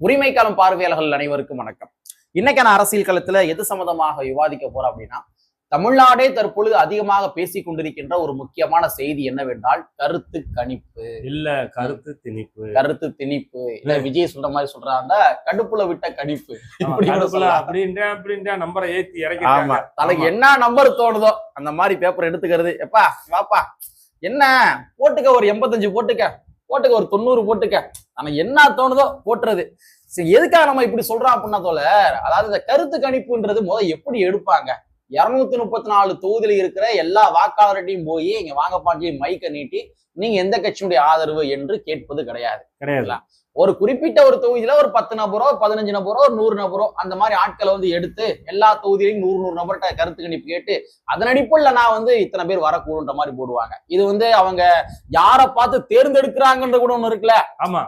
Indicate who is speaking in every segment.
Speaker 1: உரிமைக்காலம் பார்வையாளர்கள் அனைவருக்கும் வணக்கம். இன்னைக்கான அரசியல் களத்துல எது சம்பந்தமாக விவாதிக்க போறோம் அப்படின்னா, தமிழ்நாடே தற்பொழுது அதிகமாக பேசிக் கொண்டிருக்கின்ற ஒரு முக்கியமான செய்தி என்னவென்றால் கருத்து கணிப்பு
Speaker 2: கருத்து திணிப்பு.
Speaker 1: கருத்து திணிப்பு இல்ல விஜய் சொல்ற மாதிரி சொல்றாங்க கடுப்புல விட்ட கணிப்பு
Speaker 2: அப்படின்ற நம்பரை ஏத்தி இறக்கி.
Speaker 1: ஆமா, தனக்கு என்ன நம்பர் தோணுதோ அந்த மாதிரி பேப்பர் எடுத்துக்கிறது. எப்பா வாப்பா என்ன போட்டுக்க, ஒரு 85 போட்டுக்க, ஒரு 90 போட்டுக்க, ஆனா என்ன தோணுதோ போட்டுறது. சரி, எதுக்காக நம்ம இப்படி சொல்றோம் அப்படின்னா தோழர், அதாவது இந்த கருத்து கணிப்புன்றது எப்படி எடுப்பாங்க? 234 தொகுதியில இருக்கிற எல்லா வாக்காளர்கிட்டையும் போய் இங்க வாங்கப்பாண்டி மைக்க நீட்டி நீங்க எந்த கட்சியுடைய ஆதரவு என்று கேட்பது கிடையாது. ஒரு குறிப்பிட்ட ஒரு தொகுதியில ஒரு 10 நபரோ 15 நபரோ 100 நபரோ அந்த மாதிரி ஆட்களை எடுத்து எல்லா தொகுதியிலையும் 100 நபர்கிட்ட கருத்து கணிப்பு கேட்டு அதன் அடிப்படையில் நான் இத்தனை பேர் வரக்கூடுன்ற மாதிரி போடுவாங்க. இது அவங்க யாரை பார்த்து தேர்ந்தெடுக்கிறாங்கன்ற கூட ஒண்ணு இருக்குல்ல.
Speaker 2: ஆமா,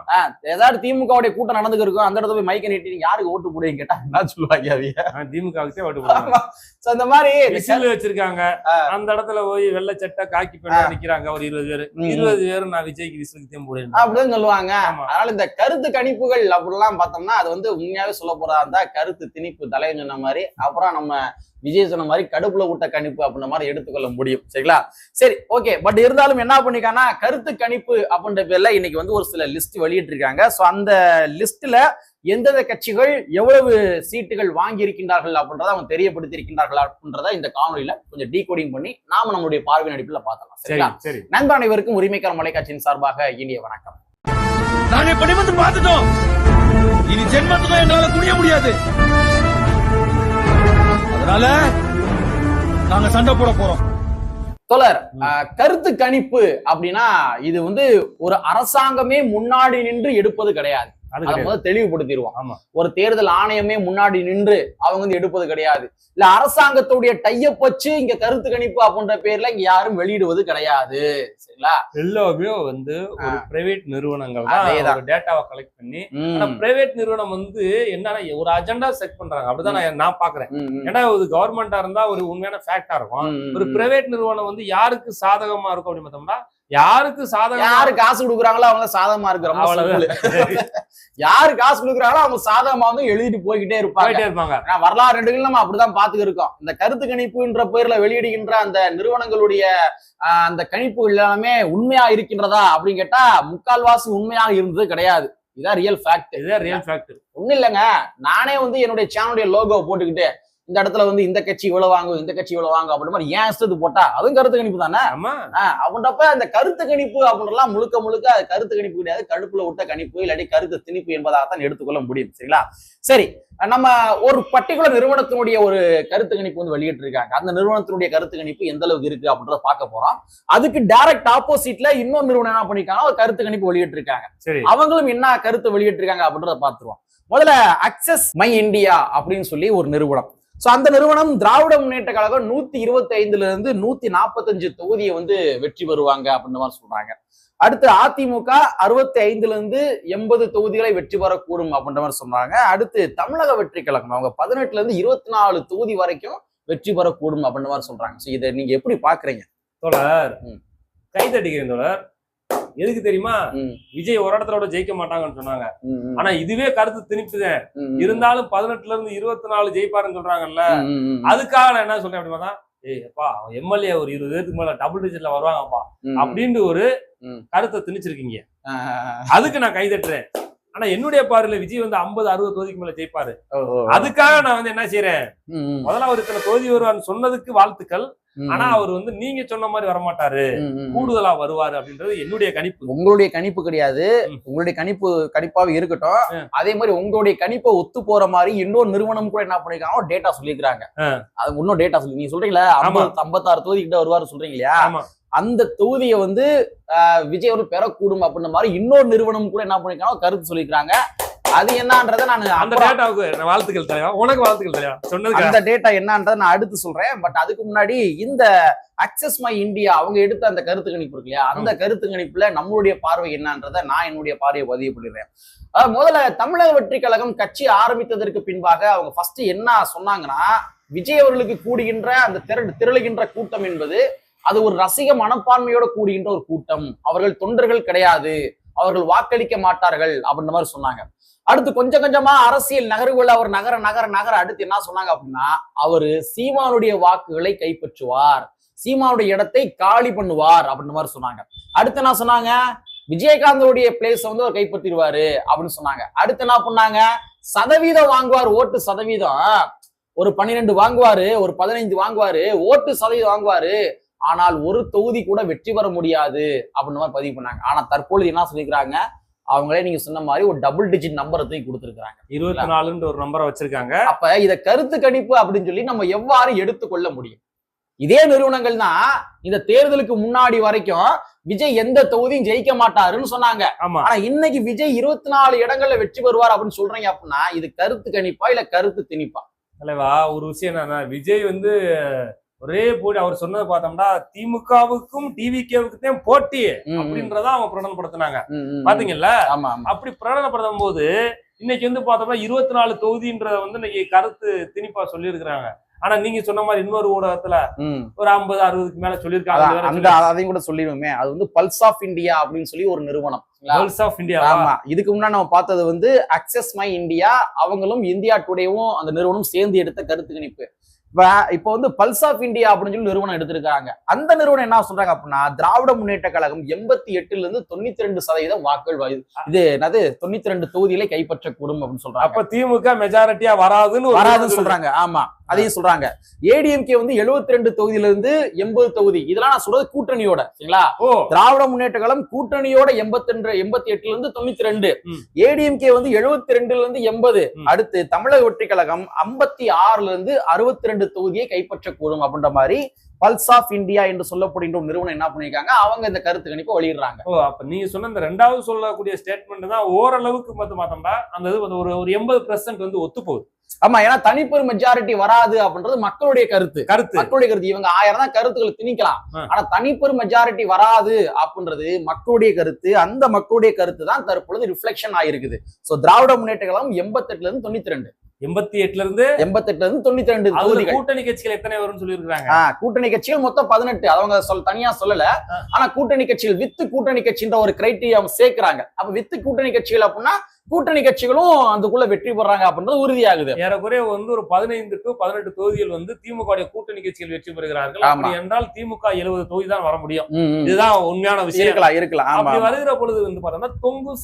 Speaker 1: ஏதாவது திமுகவுடைய கூட்டம் நடந்துக்கு இருக்கும், அந்த இடத்துல போய் மைக்க நீட்டி யாருக்கு ஓட்டு போடுவீங்க கேட்டா என்ன சொல்லுவாங்க?
Speaker 2: திமுகவுக்கே ஓட்டு போடுவாங்க.
Speaker 1: அந்த மாதிரி
Speaker 2: வச்சிருக்காங்க, அந்த இடத்துல போய் வெள்ளை சட்டை காக்கி பண்ண நிக்கிறாங்க ஒரு 20 பேர் நான் விஜய்க்கு விசிலுக்கு போடுவேன்
Speaker 1: அப்படின்னு சொல்லுவாங்க. அதனால இந்த கருத்து கணிப்புகள் அப்படிலாம் பார்த்தோம்னா அது உண்மையாவே சொல்ல போறதா இருந்தா கருத்து திணிப்பு தலைவன் சொன்ன மாதிரி, அப்புறம் நம்ம விஜய் சொன்ன மாதிரி கடுப்புல விட்ட கணிப்பு அப்படின்ற மாதிரி எடுத்துக்கொள்ள முடியும். சரிங்களா? சரி, ஓகே. பட் இருந்தாலும் என்ன பண்ணிக்கானா, கருத்து கணிப்பு அப்படின்ற பேர்ல இன்னைக்கு ஒரு சில லிஸ்ட் வெளியிட்டு இருக்காங்க. சோ அந்த லிஸ்ட்ல எந்தெந்த கட்சிகள் எவ்வளவு சீட்டுகள் வாங்கி இருக்கின்றார்கள் அப்படின்றத அவங்க தெரியப்படுத்தி இருக்கின்றார்கள் அப்படின்றத இந்த காணொலியில கொஞ்சம் டீகோடிங் பண்ணி நாம நம்மளுடைய பார்வை அடிப்பில் பார்த்தலாம். சரிங்களா? நண்பர் அனைவருக்கும் உரிமைக்கான மலைக்காட்சியின் சார்பாக இனிய வணக்கம்.
Speaker 3: நாங்க இப்படி பார்த்துட்டோம், இனி ஜென்மத்துக்கும் எங்களால குடிய முடியாது, அதனால நாங்க சண்டை போட போறோம்.
Speaker 1: தோழர், கருத்து கணிப்பு அப்படின்னா இது ஒரு அரசாங்கமே முன்னாடி நின்று எடுப்பது கிடையாது. தெளிவுபடுத்திடுவோம். ஒரு தேர்தல் ஆணையமே முன்னாடி நின்று அவங்க எடுப்பது கிடையாது. இல்ல அரசாங்கத்துடைய டையப் வச்சு இங்க கருத்து கணிப்பு அப்படின்ற பேர்ல இங்க யாரும் வெளியிடுவது கிடையாது. சரிங்களா?
Speaker 2: எல்லாமே ஒரு பிரைவேட் நிறுவனங்கள் தான் டேட்டாவை கலெக்ட் பண்ணி, பிரைவேட் நிறுவனம் என்னன்னா ஒரு அஜெண்டா செட் பண்றாங்க. அப்படிதான் நான் பாக்குறேன். ஏன்னா ஒரு கவர்மெண்டா இருந்தா ஒரு உண்மையான ஃபேக்டா இருக்கும். ஒரு பிரைவேட் நிறுவனம் யாருக்கு சாதகமா இருக்கும் அப்படின்னு பார்த்தோம்னா, யாருக்கு சாதகம்,
Speaker 1: யாரு காசு கொடுக்குறாங்களோ அவங்க சாதகமா இருக்கிறோம். யாரு காசு கொடுக்குறாங்களோ அவங்க சாதகமா எழுதிட்டு போய்கிட்டே இருப்பாங்க. வரலாறு நம்ம அப்படிதான் பாத்துக்க இருக்கோம். இந்த கருத்து கணிப்புன்ற பேர்ல வெளியிடுகின்ற அந்த நிறுவனங்களுடைய அந்த கணிப்புகள் எல்லாமே உண்மையா இருக்கின்றதா அப்படின்னு கேட்டா முக்கால்வாசி உண்மையாக இருந்தது கிடையாது. இதான் ரியல் ஃபேக்ட். ஒண்ணு இல்லைங்க, நானே என்னுடைய சேனலுடைய லோகோ போட்டுக்கிட்டு இந்த இடத்துல இந்த கட்சி இவ்வளவு வாங்கும், இந்த கட்சி இவ்வளவு வாங்கும் அப்படின்ற மாதிரி ஏன் இஷ்டத்துக்கு போட்டா அதுவும் கருத்து கணிப்பு தானே. அப்படின்றப்ப இந்த கருத்து கணிப்பு அப்படின்றலாம் முழுக்க கருத்து கணிப்பு கிடையாது, கடுப்புல விட்ட கணிப்பு இல்லாட்டி கருத்து திணிப்பு என்பதாகத்தான் எடுத்துக்கொள்ள முடியும். சரிங்களா? சரி, நம்ம ஒரு பர்டிகுலர் நிறுவனத்தினுடைய ஒரு கருத்து கணிப்பு வெளியிட்டு இருக்காங்க. அந்த நிறுவனத்தினுடைய கருத்து கணிப்பு எந்த அளவுக்கு இருக்கு அப்படின்றத பார்க்க போறோம். அதுக்கு டைரக்ட் ஆப்போசிட்ல இன்னொரு நிறுவனம் என்ன பண்ணிருக்காங்க, ஒரு கருத்து கணிப்பு வெளியிட்டு இருக்காங்க. அவங்களும் என்ன கருத்து வெளியிட்டு இருக்காங்க அப்படின்றத பார்த்துருவோம். முதல்ல அக்சஸ் மை இந்தியா அப்படின்னு சொல்லி ஒரு நிறுவனம். சோ அந்த நிறுவனம் திராவிட முன்னேற்ற கழகம் 125 இருந்து 145 தொகுதியை வெற்றி பெறுவாங்க அப்படின்ற மாதிரி சொல்றாங்க. அடுத்து அதிமுக 65 இருந்து 80 தொகுதிகளை வெற்றி பெறக்கூடும் அப்படின்ற மாதிரி சொல்றாங்க. அடுத்து தமிழக வெற்றி கழகம் அவங்க 18 இருந்து 24 தொகுதி வரைக்கும் வெற்றி பெறக்கூடும் அப்படின்ற மாதிரி சொல்றாங்க. சோ இதை நீங்க எப்படி பாக்குறீங்க
Speaker 2: தோழர்? கைதட்டிக்கிறேன் தோழர். எதுக்கு தெரியுமா? விஜய் ஒரு இடத்துல ஜெயிக்க மாட்டாங்கன்னு சொன்னாங்க. ஆனா இதுவே கருத்து திணிப்புதான். இருந்தாலும் 18 இருந்து 24 ஜெயிப்பாருன்னு சொல்றாங்கல்ல, அதுக்காக நான் என்ன சொல்றேன் அப்படின்னா, ஏப்பா எம்எல்ஏ ஒரு 20 பேருக்கு மேல டபுள் டிஜிட்ல வருவாங்கப்பா அப்படின்னு ஒரு கருத்தை திணிச்சிருக்கீங்க. அதுக்கு நான் கைதட்டுறேன். ஆனா என்னுடைய பார்வையில விஜய் 50-60 தொகுதிக்கு மேல ஜெயிப்பாரு. அதுக்காக நான் என்ன செய்யறேன், முதல்ல அவர் இத்தனை தொகுதி வருவான்னு சொன்னதுக்கு வாழ்த்துக்கள். ஆனா அவர் நீங்க சொன்ன மாதிரி வரமாட்டாரு, கூடுதலா வருவாரு அப்படின்றது என்னுடைய கணிப்பு.
Speaker 1: உங்களுடைய கணிப்பு கிடையாது, உங்களுடைய கணிப்பாவே இருக்கட்டும். அதே மாதிரி உங்களுடைய கணிப்பை ஒத்து போற மாதிரி இன்னொரு நிறுவனம் கூட என்ன பண்ணிருக்காங்க, டேட்டா சொல்லிருக்காங்க. அது இன்னும் டேட்டா சொல்லி நீங்க சொல்றீங்களா 56 தொகுதி கிட்ட வருவாரு சொல்றீங்க இல்லையா? அந்த தொகுதியை விஜய் அவர்கள் பெறக்கூடும் அப்படின்ற மாதிரி இன்னொரு நிறுவனம் கூட என்ன பண்ணிருக்காங்க கருத்து சொல்லிருக்காங்க. அது என்னன்றத நான்
Speaker 2: அந்த டேட்டாவுக்கு வாழ்த்துக்கள் தலைவா, உனக்கு வாழ்த்துக்கள் தலைவா. சொன்னது
Speaker 1: அந்த டேட்டா என்னன்றதை நான் அடுத்து சொல்றேன். பட் அதுக்கு முன்னாடி இந்த அக்சஸ் மை இந்தியா அவங்க எடுத்த அந்த கருத்து கணிப்பு இருக்கு இல்லையா, அந்த கருத்து கணிப்புல நம்மளுடைய பார்வை என்னன்றதை நான் என்னுடைய பார்வையை பதிவு பண்ணிடுறேன். முதல்ல தமிழக வெற்றி கழகம் கட்சி ஆரம்பித்ததற்கு பின்பாக அவங்க ஃபர்ஸ்ட் என்ன சொன்னாங்கன்னா, விஜய் அவர்களுக்கு கூடுகின்ற அந்த திரளுகின்ற கூட்டம் என்பது அது ஒரு ரசிக மனப்பான்மையோட கூடுகின்ற ஒரு கூட்டம், அவர்கள் தொண்டர்கள் கிடையாது, அவர்கள் வாக்களிக்க மாட்டார்கள் அப்படின்ற மாதிரி சொன்னாங்க. அடுத்து கொஞ்சம் கொஞ்சமா அரசியல் நகர்வுகள் அவர் நகர அடுத்து என்ன சொன்னாங்க அப்படின்னா, அவரு சீமானுடைய வாக்குகளை கைப்பற்றுவார், சீமானுடைய இடத்தை காலி பண்ணுவார் அப்படின்ற மாதிரி சொன்னாங்க. அடுத்து என்ன சொன்னாங்க, விஜயகாந்தோடைய பிளேஸ் வந்து அவர் கைப்பற்றிடுவாரு அப்படின்னு சொன்னாங்க. அடுத்து என்ன பண்ணாங்க, சதவீதம் வாங்குவார், ஓட்டு சதவீதம் ஒரு 12 வாங்குவாரு, ஒரு 15 வாங்குவாரு, ஓட்டு சதவீதம் வாங்குவாரு, ஆனால் ஒரு தொகுதி கூட வெற்றி பெற முடியாது அப்படின்னு மாதிரி பதிவு பண்ணாங்க. ஆனா தற்பொழுது என்ன சொல்லிக்கிறாங்க, அவங்களே நீங்க சொன்ன மாதிரி ஒரு டபுள் டிஜிட் நம்பரை தூக்கி கொடுத்துருக்காங்க,
Speaker 2: 24 ஒரு நம்பரை வச்சிருக்காங்க.
Speaker 1: அப்ப இத கருத்து கணிப்பு அப்படின்னு சொல்லி நம்ம எவ்வாறு எடுத்துக்கொள்ள முடியும்? இதே நிறுவனங்கள் தான் இந்த தேர்தலுக்கு முன்னாடி வரைக்கும் விஜய் எந்த தொகுதியும் ஜெயிக்க மாட்டாருன்னு சொன்னாங்க. ஆனா இன்னைக்கு விஜய் 24 இடங்கள்ல வெற்றி பெறுவார் அப்படின்னு சொல்றீங்க அப்படின்னா, இது கருத்து கணிப்பா இல்ல கருத்து திணிப்பா?
Speaker 2: தலைவா, ஒரு விஷயம் என்னன்னா, விஜய் வந்து ஒரே போட்டி அவர் சொன்னதை பார்த்தோம்னா திமுகவுக்கும் டிவிகேவுக்கும் போட்டி அப்படின்றத அவங்க பிரகடனப்படுத்தினாங்க. பாத்தீங்கல்ல, அப்படி பிரகடனப்படுத்தும் போது இன்னைக்கு வந்து பார்த்தோம்னா 24 தொகுதின்றத வந்து இன்னைக்கு கருத்து திணிப்பா சொல்லி இருக்கிறாங்க. ஆனா நீங்க சொன்ன மாதிரி இன்னொரு ஊடகத்துல ஒரு 50-60க்கு மேல சொல்லியிருக்காங்க.
Speaker 1: அதையும் கூட சொல்லிடுவோமே, அது வந்து பல்ஸ் ஆஃப் இந்தியா அப்படின்னு சொல்லி ஒரு நிறுவனம்.
Speaker 2: Pulse of India.
Speaker 1: ஆமா, இதுக்கு முன்னாடி நம்ம பார்த்தது வந்து அக்சஸ் மை இந்தியா, அவங்களும் இந்தியா டுடேவும் அந்த நிறுவனம் சேர்ந்து எடுத்த கருத்து கணிப்பு. இப்ப வந்து பல்ஸ் ஆஃப் இந்தியா அப்படின்னு சொல்லி நிறுவனம் எடுத்திருக்காங்க. அந்த நிறுவனம் என்ன சொல்றாங்க அப்படின்னா, திராவிட முன்னேற்ற கழகம் 88% 92% வாக்குகள் இது என்னது 92 தொகுதிகளை கைப்பற்றக்கூடும் அப்படின்னு சொல்றாங்க.
Speaker 2: அப்ப திமுக மெஜாரிட்டியா வராதுன்னு
Speaker 1: சொல்றாங்க. ஆமா, அதையும் சொல்றாங்க. ஏடிஎம்கே வந்து 72 தொகுதியில இருந்து 80 தொகுதி, இதெல்லாம் நான் சொல்றது கூட்டணியோட. சரிங்களா? திராவிட முன்னேற்ற கழகம் கூட்டணியோட 88 இருந்து 92, ஏடிஎம்கே வந்து 72 இருந்து 80. அடுத்து தமிழக வெற்றி கழகம் 56 இருந்து 62 தொகுதியை கைப்பற்றக்கூடும் அப்படின்ற மாதிரி பல்ஸ் ஆஃப் இந்தியா என்று சொல்லப்படுகின்ற ஒரு நிறுவனம் என்ன பண்ணிருக்காங்க, அவங்க இந்த கருத்து கணிப்பு வெளியிடுறாங்க.
Speaker 2: அப்ப நீங்க சொன்ன இந்த ரெண்டாவது சொல்லக்கூடிய ஸ்டேட்மெண்ட் தான் ஓரளவுக்கு பார்த்தோம்னா அந்த இது ஒரு 80% வந்து ஒத்து போகுது.
Speaker 1: ஆமா, ஏன்னா தனிப்பெரும் மெஜாரிட்டி வராது அப்படின்றது மக்களுடைய கருத்து. மக்களுடைய கருத்து. இவங்க 1000 தான் கருத்துக்கள் திணிக்கலாம், ஆனா தனிப்பெரும் மெஜாரிட்டி வராது அப்படின்றது மக்களுடைய கருத்து. அந்த மக்களுடைய கருத்து தான் தற்பொழுது ரிஃப்ளெக்ஷன் ஆயிருக்குது. சோ திராவிட முன்னேற்ற கழகம் 88 இருந்து 92,
Speaker 2: 88 இருந்து
Speaker 1: 92 தொகுதிகள்.
Speaker 2: கூட்டணி கட்சிகள் எத்தனை வரும்னு சொல்லியிருக்காங்க.
Speaker 1: கூட்டணி கட்சிகள் மொத்தம் 18. அவங்க தனியா சொல்லல. ஆனா கூட்டணி கட்சிகள் வித்து கூட்டணி கட்சின்ற ஒரு கிரைட்டீரியா சேர்க்கிறாங்க. அப்ப வித்து கூட்டணி கட்சிகள் அப்படின்னா கூட்டணி கட்சிகளும் அதுக்குள்ள வெற்றி பெறாங்க அப்படின்றது உறுதியாகுது.
Speaker 2: ஏறக்குறைய வந்து ஒரு 15 to 18 தொகுதிகள் வந்து திமுக கூட்டணி கட்சிகள் வெற்றி பெறுகிறார்கள். அப்படி என்றால் திமுக 70 தொகுதி தான் வர முடியும். இதுதான் உண்மையான விஷயம்.
Speaker 1: இருக்கலாம்.
Speaker 2: அப்படி வருகிற பொழுது வந்து பார்த்தோம்னா தொங்கு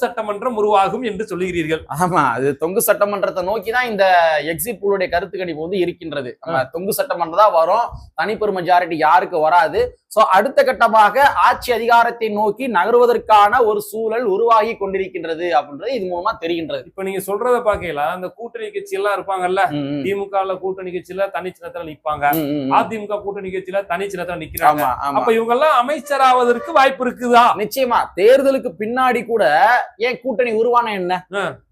Speaker 2: சட்டமன்றம் உருவாகும் என்று சொல்லுகிறீர்கள்.
Speaker 1: ஆமா, அது தொங்கு சட்டமன்றத்தை நோக்கிதான் இந்த எக்ஸிட் போலுடைய கருத்து கணிப்பு வந்து இருக்கின்றது. தொங்கு சட்டமன்றம் தான் வரும், தனிப்பெரும் மெஜாரிட்டி யாருக்கு வராது. சோ அடுத்த கட்டமாக ஆட்சி அதிகாரத்தை நோக்கி நகருவதற்கான ஒரு சூழல் உருவாகி கொண்டிருக்கின்றது அப்படின்றது இது மூலமா தெரிகின்றது.
Speaker 2: இப்ப நீங்க சொல்றத பாக்கல, அந்த கூட்டணி கட்சி எல்லாம் இருப்பாங்கல்ல, திமுக கூட்டணி கட்சியில தனிச்சின்னத்துல நிப்பாங்க, அதிமுக கூட்டணி கட்சியில தனிச்சின்னத்துல நிக்கிறாங்க. அப்ப இவங்க எல்லாம் அமைச்சராவதற்கு வாய்ப்பு இருக்குதா?
Speaker 1: நிச்சயமா. தேர்தலுக்கு பின்னாடி கூட ஏன் கூட்டணி உருவான என்ன,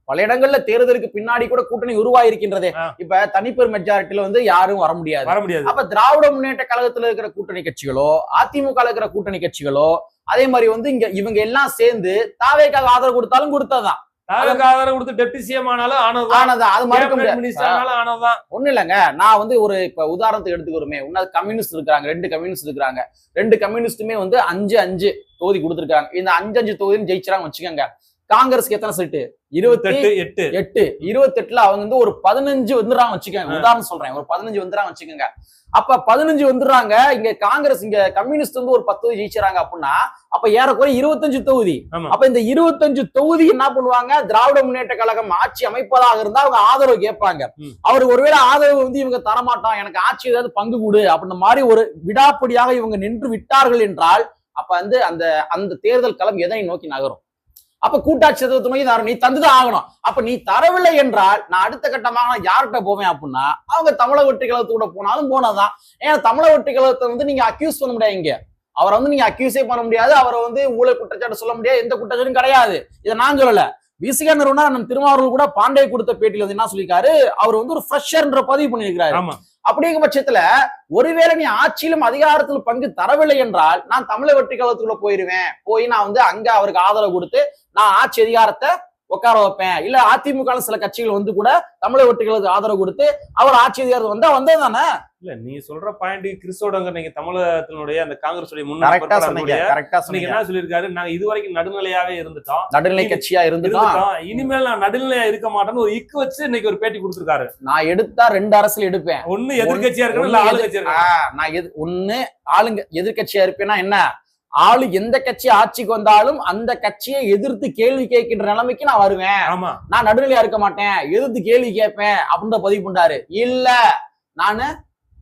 Speaker 1: பல இடங்கள்ல தேர்தலுக்கு பின்னாடி கூட கூட்டணி உருவாயிருக்கின்றதே. இப்ப தனிப்பெரும் மெஜாரிட்டியில வந்து யாரும் வர முடியாது. அப்ப திராவிட முன்னேற்ற கழகத்துல இருக்கிற கூட்டணி கட்சிகளோ, அதிமுக இருக்கிற கூட்டணி கட்சிகளோ, அதே மாதிரி வந்து இவங்க எல்லாம் சேர்ந்து தாவேக்காக ஆதரவு கொடுத்தாலும் கொடுத்ததான்,
Speaker 2: ஆதரவு கொடுத்து டெப்டி சிஎம் ஆனாலும் ஆனதான், அது மறுக்க முடியாது.
Speaker 1: ஒண்ணு இல்லைங்க, நான் வந்து ஒரு இப்ப உதாரணத்துக்கு எடுத்துக்கிறோமே, கம்யூனிஸ்ட் இருக்காங்க, 2 கம்யூனிஸ்ட் இருக்காங்க. 2 கம்யூனிஸ்டுமே வந்து 5 தொகுதி கொடுத்துருக்காங்க. இந்த 5 தொகுதியும் ஜெயிச்சாங்க வச்சுக்கோங்க. காங்கிரஸ்க்கு எத்தனை சீட்டு? 28. 28ல அவங்க வந்து ஒரு 15 வந்துடுறாங்க வச்சுக்கோங்க. உதாரணம் சொல்றேன், ஒரு 15 வந்துடுறாங்க வச்சுக்கோங்க. அப்ப 15 வந்துடுறாங்க. இங்க காங்கிரஸ், இங்க கம்யூனிஸ்ட் வந்து ஒரு 10 தொகுதி ஜெயிச்சாங்க அப்படின்னா அப்ப ஏறக்குறைய 25 தொகுதி. அப்ப இந்த 25 தொகுதி என்ன பண்ணுவாங்க, திராவிட முன்னேற்ற கழகம் ஆட்சி அமைப்பதாக இருந்தா அவங்க ஆதரவு கேட்பாங்க. அவருக்கு ஒருவேளை ஆதரவு வந்து இவங்க தரமாட்டோம், எனக்கு ஆட்சி ஏதாவது பங்கு கொடு அப்படின்ற மாதிரி ஒரு விடாப்படியாக இவங்க நின்று விட்டார்கள் என்றால் அப்ப வந்து அந்த தேர்தல் களம் எதை நோக்கி நகரும்? அப்ப கூட்டாட்சி நோக்கி நீ தந்துதான் ஆகணும். அப்ப நீ தரவில்லை என்றால் நான் அடுத்த கட்டமாக யார்கிட்ட போவேன் அப்படின்னா அவங்க தமிழக வெற்றி கழகத்தோட போனாலும் போனதான். ஏன்னா தமிழக வெற்றி கழகத்தை வந்து நீங்க அக்யூஸ் பண்ண முடியாது. இங்க அவரை வந்து நீங்க அக்யூஸே பண்ண முடியாது, அவரை வந்து ஊழல் குற்றச்சாட்டு சொல்ல முடியாது, எந்த குற்றச்சாட்டும் கிடையாது. இதை நான் சொல்லல, விசிகா நிறுவனர் நம்ம திருமாவளவன் கூட பாண்டே கொடுத்த பேட்டியில வந்து என்ன சொல்லிருக்காரு, அவர் வந்து ஒரு ஃப்ரெஷர்ன்ற பதிவு பண்ணியிருக்காரு. அப்படிங்கிற பட்சத்துல ஒருவேளை நீ ஆட்சியிலும் அதிகாரத்தில் பங்கு தரவில்லை என்றால் நான் தமிழக வெற்றி கழகத்துக்குள்ள போயிருவேன், போய் நான் வந்து அங்க அவருக்கு ஆதரவு கொடுத்து நான் ஆட்சி அதிகாரத்தை உட்கார வைப்பேன். இல்ல அதிமுக சில கட்சிகள் வந்து கூட தமிழக வெற்றிகளுக்கு ஆதரவு கொடுத்து அவர் ஆட்சி அதிகாரத்து வந்தது தானே.
Speaker 2: இல்ல நீ சொல்ற பாயிண்ட் கிறிஸ்தோடங்க நீங்க தமிழகத்தினுடைய அந்த காங்கிரஸ்
Speaker 1: கரெக்டா சொன்னீங்க.
Speaker 2: என்ன சொல்லியிருக்காரு, நாங்க இதுவரைக்கும் நடுநிலையாவே இருந்துட்டோம்,
Speaker 1: நடுநிலை கட்சியா இருந்துட்டோம்,
Speaker 2: இனிமேல் நான் நடுநிலையா இருக்க மாட்டேன்னு ஒரு இக்கு வச்சு இன்னைக்கு ஒரு பேட்டி கொடுத்திருக்காரு.
Speaker 1: நான் எடுத்தா 2 அரசியல் எடுப்பேன்,
Speaker 2: ஒண்ணு எதிர்கட்சியா இருக்கணும் இல்ல ஆளுங்கட்சியா இருக்கணும்.
Speaker 1: நான் ஒண்ணு எதிர்கட்சியா இருப்பேன்னா என்ன, ஆளு எந்த கட்சி ஆட்சிக்கு வந்தாலும் அந்த கட்சியை எதிர்த்து கேள்வி கேட்கின்ற நிலைமைக்கு நான் வருவேன்.
Speaker 2: ஆமா,
Speaker 1: நான் நடுநிலையா இருக்க மாட்டேன், எதிர்த்து கேள்வி கேட்பேன் அப்படின்ற பதிவு பண்றாரு. இல்ல நானு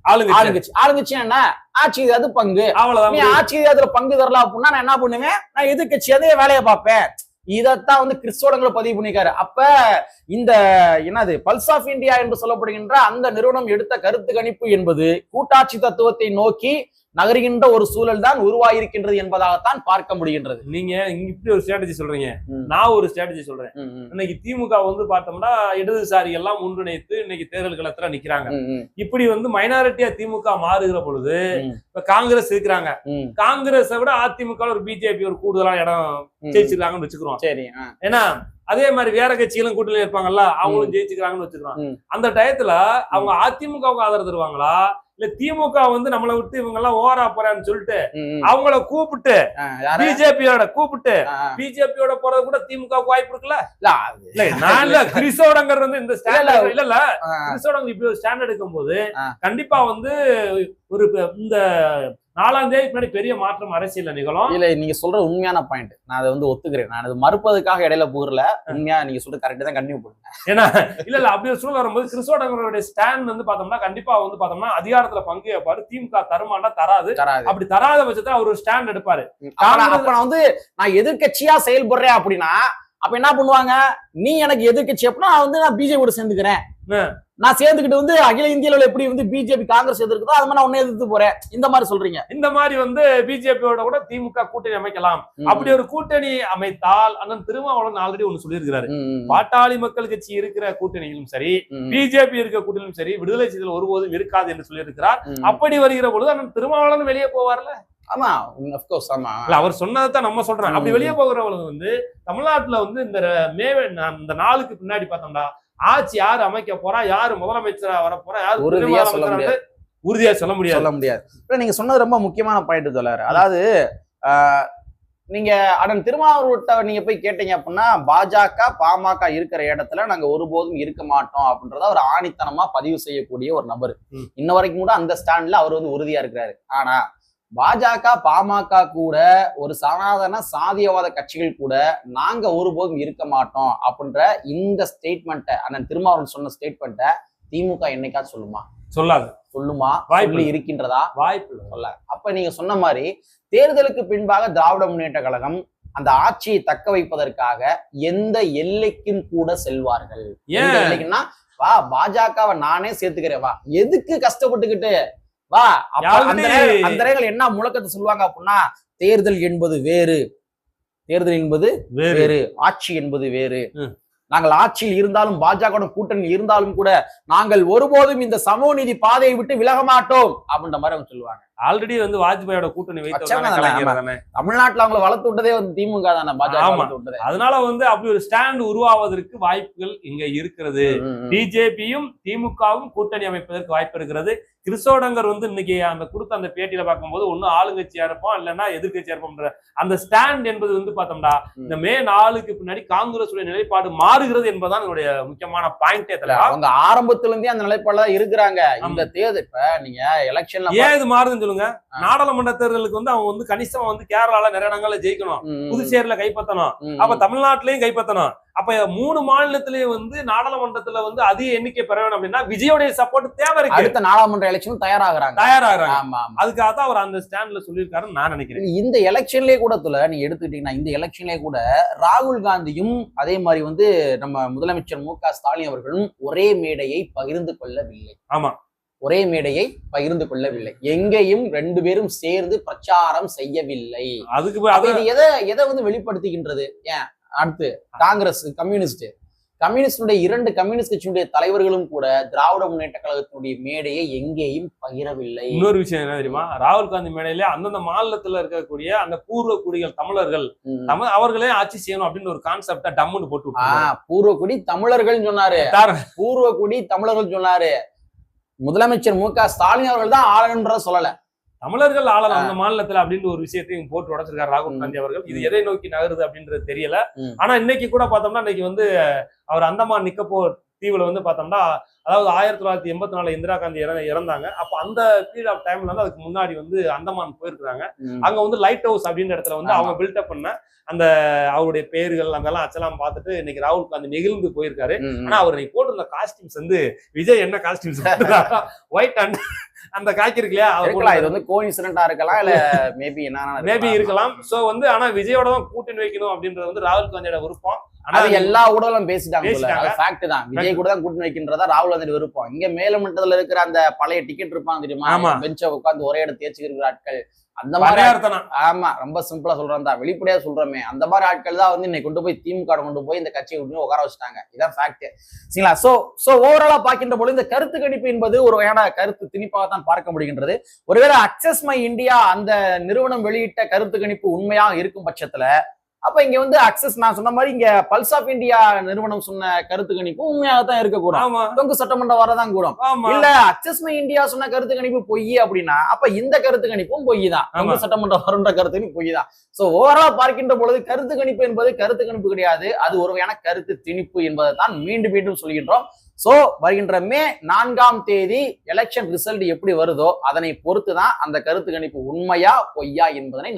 Speaker 1: ஆளுங்கட்சி என்ன ஆட்சி அதிகாரத்து பங்கு, நீ ஆட்சி அதிகாரத்துல பங்கு தரலாம் அப்படின்னா நான் என்ன பண்ணுவேன், நான் எதிர்கட்சியாவே வேலையை பார்ப்பேன். இதத்தான் வந்து கிறிஸ்தோடங்களை பதிவு பண்ணிக்காரு. அப்ப இந்த என்னது பல்ஸ் ஆஃப் இந்தியா என்று சொல்லப்படுகின்ற அந்த நிறுவனம் எடுத்த கருத்து கணிப்பு என்பது கூட்டாட்சி தத்துவத்தை நோக்கி நகருகின்ற ஒரு சூழல் தான் உருவாயிருக்கின்றது என்பதாகத்தான் பார்க்க முடிகின்றது.
Speaker 2: நீங்க இப்படி ஒரு ஸ்ட்ராட்டஜி சொல்றீங்க, நான் ஒரு ஸ்ட்ராட்டஜி சொல்றேன். இன்னைக்கு திமுக வந்து பார்த்தோம்னா இடதுசாரி எல்லாம் ஒன்றிணைத்து இன்னைக்கு தேர்தல் களத்துல நிக்கிறாங்க. இப்படி வந்து மைனாரிட்டியா திமுக மாறுகிற பொழுது இப்ப காங்கிரஸ் இருக்கிறாங்க, காங்கிரஸை விட அதிமுக ஒரு பிஜேபி ஒரு கூடுதலான இடம் ஜெயிச்சிருக்காங்கன்னு வச்சுக்கிறோம்.
Speaker 1: சரி,
Speaker 2: ஏன்னா அதே மாதிரி வேற கட்சிகளும் கூட்டணியில இருப்பாங்கல்ல, அவங்களும் ஜெயிச்சுக்கிறாங்கன்னு வச்சுக்கிறோம். அந்த டயத்துல அவங்க அதிமுகவுக்கு ஆதரவு தருவாங்களா, இல்ல திமுக வந்து நம்மளை விட்டு இவங்க எல்லாம் ஓவரா போறான்னு சொல்லிட்டு அவங்கள கூப்பிட்டு பிஜேபியோட போறது கூட திமுகவுக்கு வாய்ப்பு இருக்குல்ல? நான் இல்ல கிறிஸ்தோடங்கர் வந்து இந்த ஸ்டாண்டர்ட் இல்ல கிறிஸ்தோடங்க இப்படி ஒரு ஸ்டாண்ட் எடுக்கும் போது கண்டிப்பா வந்து ஒரு இந்த 4ஆம் தேதி பின்னாடி பெரிய மாற்றம் அரசியல் நிகழும்.
Speaker 1: இல்ல நீங்க சொல்ற உண்மையான பாயிண்ட், நான் அதை வந்து ஒத்துக்கிறேன். நான் அது மறுப்பதுக்காக இடையில போகல, உண்மையா நீங்க சொல்றது கரெக்ட் தான், கண்டிப்பா போடுங்க.
Speaker 2: ஏன்னா இல்ல அப்படி ஒரு சூழல் வரும்போது கிறிஸ்தோடங்களுடைய ஸ்டாண்ட் வந்து பார்த்தோம்னா கண்டிப்பா வந்து பார்த்தோம்னா அதிகாரத்துல பங்கு வைப்பாரு. திமுக தருமானா தராது, அப்படி தராத பட்சத்துல அவர் ஒரு ஸ்டாண்ட் எடுப்பாரு.
Speaker 1: அப்ப நான் வந்து நான் எதிர்கட்சியா செயல்படுறேன் அப்படின்னா அப்ப என்ன பண்ணுவாங்க, நீ எனக்கு எதிர்கட்சி அப்படின்னா வந்து நான் பிஜேபியோட சேர்ந்துக்கிறேன், நான் சேர்ந்துக்கிட்டு வந்து அகில இந்தியாவில் எப்படி வந்து பிஜேபி காங்கிரஸ் எதிர்க்குதோ அது மாதிரி நான் உன்னை எதிர்த்து போறேன், இந்த மாதிரி சொல்றீங்க.
Speaker 2: இந்த மாதிரி வந்து பிஜேபியோட கூட திமுக கூட்டணி அமைக்கலாம். அப்படி ஒரு கூட்டணி அமைத்தால் அண்ணன் திருமாவளவன் ஆல்ரெடி ஒண்ணு சொல்லியிருக்கிறாரு, பாட்டாளி மக்கள் கட்சி இருக்கிற கூட்டணியிலும் சரி பிஜேபி இருக்கிற கூட்டணியிலும் சரி விடுதலை சிறுத்தைகள் ஒருபோதும் இருக்காது என்று சொல்லியிருக்கிறார். அப்படி வருகிற பொழுது அண்ணன் திருமாவளவன் வெளியே போவார்ல.
Speaker 1: ஆமா, அப்கோர்ஸ் ஆமா,
Speaker 2: அவர் சொன்னதான் நம்ம சொல்றோம். அப்படி வெளியே போகிறவங்க வந்து தமிழ்நாட்டுல வந்து இந்த நாளுக்கு பின்னாடி பார்த்தோம்னா ஆட்சி யாரு அமைக்க போறா, யாரு முதலமைச்சரா வர போறா, யாரு உறுதியா சொல்ல முடியாது.
Speaker 1: நீங்க சொன்னது ரொம்ப முக்கியமான பாயிண்ட் தோழர். அதாவது நீங்க அண்ணன் திருமாவளவன்கிட்ட நீங்க போய் கேட்டீங்க அப்படின்னா பாஜக பாமக இருக்கிற இடத்துல நாங்க ஒருபோதும் இருக்க மாட்டோம் அப்படின்றத ஒரு ஆணித்தனமா பதிவு செய்யக்கூடிய ஒரு நபர். இன்ன வரைக்கும் கூட அந்த ஸ்டாண்ட்ல அவர் வந்து உறுதியா இருக்கிறாரு. ஆனா பாஜக பாமக கூட ஒரு சனாதன சாதியவாத கட்சிகள் கூட நாங்க ஒருபோதும் இருக்க மாட்டோம் அப்படின்ற இந்த ஸ்டேட்மெண்ட்டை அண்ணன் திருமாவளவன் சொன்ன ஸ்டேட்மெண்ட்டை திமுக என்னைக்காவது சொல்லுமா சொல்லி இருக்கின்றதா? வாய்ப்பு சொல்ல. அப்ப நீங்க சொன்ன மாதிரி தேர்தலுக்கு பின்பாக திராவிட முன்னேற்ற கழகம் அந்த ஆட்சியை தக்க வைப்பதற்காக எந்த எல்லைக்கும் கூட செல்வார்கள். எல்லைக்குன்னா வா பாஜகவை நானே சேர்த்துக்கிறேன், வா எதுக்கு கஷ்டப்பட்டுக்கிட்டு வா. அந்த என்ன முழக்கத்தை சொல்லுவாங்க அப்படின்னா, தேர்தல் என்பது வேறு, தேர்தல் என்பது வேறு, ஆட்சி என்பது வேறு. நாங்கள் ஆட்சியில் இருந்தாலும் பாஜக கூட்டணி இருந்தாலும் கூட நாங்கள் ஒருபோதும் இந்த சமூக நீதி பாதையை விட்டு விலக மாட்டோம் அப்படின்ற மாதிரி அவங்க சொல்லுவாங்க.
Speaker 2: ஆல்ரெடி வந்து வாஜ்பாயோட கூட்டணி
Speaker 1: தமிழ்நாட்டுல அவங்களை வளர்த்து விட்டதே வந்து திமுக தானே, பாஜக.
Speaker 2: அதனால வந்து அப்படி ஒரு ஸ்டாண்ட் உருவாவதற்கு வாய்ப்புகள் இங்க இருக்கிறது. பிஜேபியும் திமுகவும் கூட்டணி அமைப்பதற்கு வாய்ப்பு இருக்கிறது. கிறிஸ்தோடங்கர் வந்து இன்னைக்கு அந்த கொடுத்த அந்த பேட்டியில பார்க்கும்போது ஒண்ணு ஆளுங்கட்சியா இருப்போம் இல்லைன்னா எதிர்கட்சியா இருப்போம்ன்ற அந்த ஸ்டாண்ட் என்பது வந்து பார்த்தோம்னா இந்த மே 4க்கு பின்னாடி காங்கிரஸ் நிலைப்பாடு மாறுகிறது என்பதுதான் என்னுடைய முக்கியமான பாயிண்டே.
Speaker 1: அவங்க ஆரம்பத்துல இருந்தே அந்த நிலைப்பாடுல இருக்கிறாங்க. இந்த தேர்தல் இப்ப நீங்க எலெக்ஷன்ல
Speaker 2: ஏன் இது மாறுதுன்னு சொல்லுங்க. நாடாளுமன்ற தேர்தலுக்கு வந்து அவங்க வந்து கணிசமா வந்து கேரளால நிறைய இடங்கள்ல ஜெயிக்கணும், புதுச்சேரியில கைப்பற்றணும், அப்ப தமிழ்நாட்டிலையும் கைப்பற்றணும். அப்ப 3 மாநிலத்திலேயும் வந்து நாடாளுமன்றத்துல வந்து அதிக எண்ணிக்கை பெற வேணும் அப்படின்னா விஜயோடைய சப்போர்ட் தேவை இருக்கு.
Speaker 1: அடுத்த நாடாளுமன்ற எலெக்ஷன் தயாராகிறாங்க.
Speaker 2: அதுக்காக தான் அவர் அந்த ஸ்டாண்ட்ல சொல்லியிருக்காருன்னு நான் நினைக்கிறேன்.
Speaker 1: இந்த எலெக்ஷன்லயே கூட நீங்க எடுத்துக்கிட்டீங்கன்னா இந்த எலெக்ஷன்லயே கூட ராகுல் காந்தியும் அதே மாதிரி வந்து நம்ம முதலமைச்சர் மு.க. ஸ்டாலின் அவர்களும் ஒரே மேடையை பகிர்ந்து கொள்ளவில்லை.
Speaker 2: ஆமா,
Speaker 1: ஒரே மேடையை பகிர்ந்து கொள்ளவில்லை. எங்கேயும் 2 பேரும் சேர்ந்து பிரச்சாரம் செய்யவில்லை.
Speaker 2: அதுக்கு
Speaker 1: எதை வந்து வெளிப்படுத்துகின்றது? ஏன் அடுத்து காங்கிரஸ் கம்யூனிஸ்டுடைய 2 கம்யூனிஸ்ட் கட்சியினுடைய தலைவர்களும் கூட திராவிட முன்னேற்ற கழகத்தினுடைய மேடையை எங்கேயும் பகிரவில்லை.
Speaker 2: இன்னொரு விஷயம் என்ன தெரியுமா, ராகுல் காந்தி மேடையில அந்தந்த மாநிலத்துல இருக்கக்கூடிய அந்த பூர்வ குடிகள் தமிழர்கள் அவர்களே ஆட்சி செய்யணும் அப்படின்னு ஒரு கான்செப்டா டம்முன்னு போட்டு
Speaker 1: பூர்வக்குடி தமிழர்கள் சொன்னாரு, பூர்வக்குடி தமிழர்கள் சொன்னாரு. முதலமைச்சர் மு.க. ஸ்டாலின் அவர்கள் தான் ஆளணும்ன்ற சொல்லல,
Speaker 2: தமிழர்கள் ஆளலாம் அந்த மாநிலத்துல அப்படின்னு ஒரு விஷயத்தையும் போட்டு உடைச்சிருக்காரு ராகுல் காந்தி அவர்கள். இது எதை நோக்கி நகருது அப்படின்றது தெரியல. ஆனா இன்னைக்கு கூட பார்த்தோம்னா இன்னைக்கு வந்து அவர் அந்தமான் நிக்கோபார் தீவுல வந்து பார்த்தோம்னா, அதாவது 1984 இந்திரா காந்தி இறந்தாங்க. அப்போ அந்த பீரியட் ஆஃப் டைம்ல வந்து அதுக்கு முன்னாடி வந்து அந்தமான் போயிருக்காங்க. அங்க வந்து லைட் ஹவுஸ் அப்படின்ற இடத்துல வந்து அவங்க பில்டப் பண்ண அந்த அவருடைய பேர்கள் அதெல்லாம் அச்சலாம் பார்த்துட்டு இன்னைக்கு ராகுல் காந்தி நெகிழ்ந்து போயிருக்காரு. ஆனா அவர் இன்னைக்கு போட்டிருந்த காஸ்டியூம்ஸ் வந்து விஜய் என்ன காஸ்டியூம்ஸ் ஒயிட் அண்ட் அந்த காக்கி இருக்கு இல்லையா,
Speaker 1: இது வந்து கோஇன்சிடென்ட்டா இருக்கலாம், இல்ல மேபி
Speaker 2: இருக்கலாம். சோ வந்து ஆனா விஜயோட தான் கூட்டணி வைக்கணும் அப்படின்றது வந்து ராகுல் காந்தியோட விருப்பம்.
Speaker 1: அது எல்லா ஊடகம் பேசிட்டாங்க, ஃபேக்ட் தான். விஜய் கூட தான் கூட்டணி வைக்கின்றதா ராகுல் காந்தி விருப்பம். இங்க மேலமட்டத்துல இருக்கிற அந்த பழைய டிக்கெட் இருப்பாங்க தெரியுமா, பெஞ்ச உட்காந்து ஒரே இடத்துல தேய்ச்சிக்கிற ஆட்கள், அந்த மாதிரி ஆமா ரொம்ப சிம்பிளா சொல்றேன் தான், வெளிப்படையா சொல்றோமே, அந்த மாதிரி ஆட்கள் தான் வந்து இன்னைக்கு கொண்டு போய் திமுக கொண்டு போய் இந்த கட்சியை கொண்டு உட்கார வச்சுட்டாங்க. இதான் ஃபேக்ட் சரிங்களா. சோ ஓவராலா பார்க்கின்ற பொழுது இந்த கருத்து கணிப்பு என்பது ஒரு வகையான கருத்து திணிப்பாக தான் பார்க்க முடிகின்றது. ஒருவேளை அக்சஸ் மை இந்தியா அந்த நிறுவனம் வெளியிட்ட கருத்து கணிப்பு உண்மையாக இருக்கும் பட்சத்துல, அப்ப இங்க வந்து அக்சஸ் நான் சொன்ன மாதிரி இங்க பல்ஸ் ஆஃப் இந்தியா நிறுவனம் சொன்ன கருத்து கணிப்பு உண்மையாக தான் இருக்கக்கூடும், தொங்கு சட்டமன்றம் வரதான் கூடும். இல்ல அக்சஸ் மை இந்தியா சொன்ன கருத்து கணிப்பு பொய் அப்படின்னா அப்ப இந்த கருத்து கணிப்பும் பொய் தான், தொங்கு சட்டமன்றம் வருன்ற கருத்து கணிப்பு பொய் தான். சோ ஓவராலா பார்க்கின்ற பொழுது கருத்து கணிப்பு என்பது கருத்து கணிப்பு கிடையாது, அது ஒரு வகையான கருத்து திணிப்பு என்பதை தான் மீண்டும் மீண்டும் சொல்கின்றோம். சோ வருகின்ற மே 4ஆம் தேதி எலெக்ஷன் ரிசல்ட் எப்படி வருதோ அதனை பொறுத்துதான் அந்த கருத்து கணிப்பு உண்மையா பொய்யா என்பதனை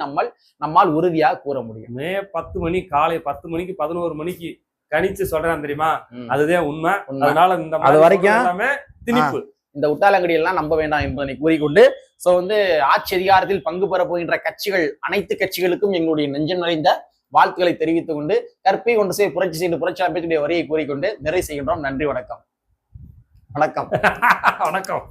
Speaker 1: நம்மால் உறுதியாக கூற முடியும்.
Speaker 2: மே 10 மணி காலை 10 மணிக்கு 11 மணிக்கு கணிச்சு சொல்றேன் தெரியுமா, அதுதான் உண்மை. அதனால இந்த
Speaker 1: அது வரைக்கும்
Speaker 2: திணிப்பு,
Speaker 1: இந்த உட்டாலங்கடி எல்லாம் நம்ப வேண்டாம் என்பதனை கூறிக்கொண்டு, சோ வந்து ஆட்சி அதிகாரத்தில் பங்கு பெற போகின்ற கட்சிகள் அனைத்து கட்சிகளுக்கும் எங்களுடைய நெஞ்சம் நிறைந்த வாழ்த்துக்களை தெரிவித்துக் கொண்டு, கற்பை கொண்டு போய் புரட்சி செய்து புரட்சி அமைப்புடைய வரியை கூறிக்கொண்டு நிறைவு செய்கின்றோம். நன்றி, வணக்கம். வணக்கம்.
Speaker 2: வணக்கம்.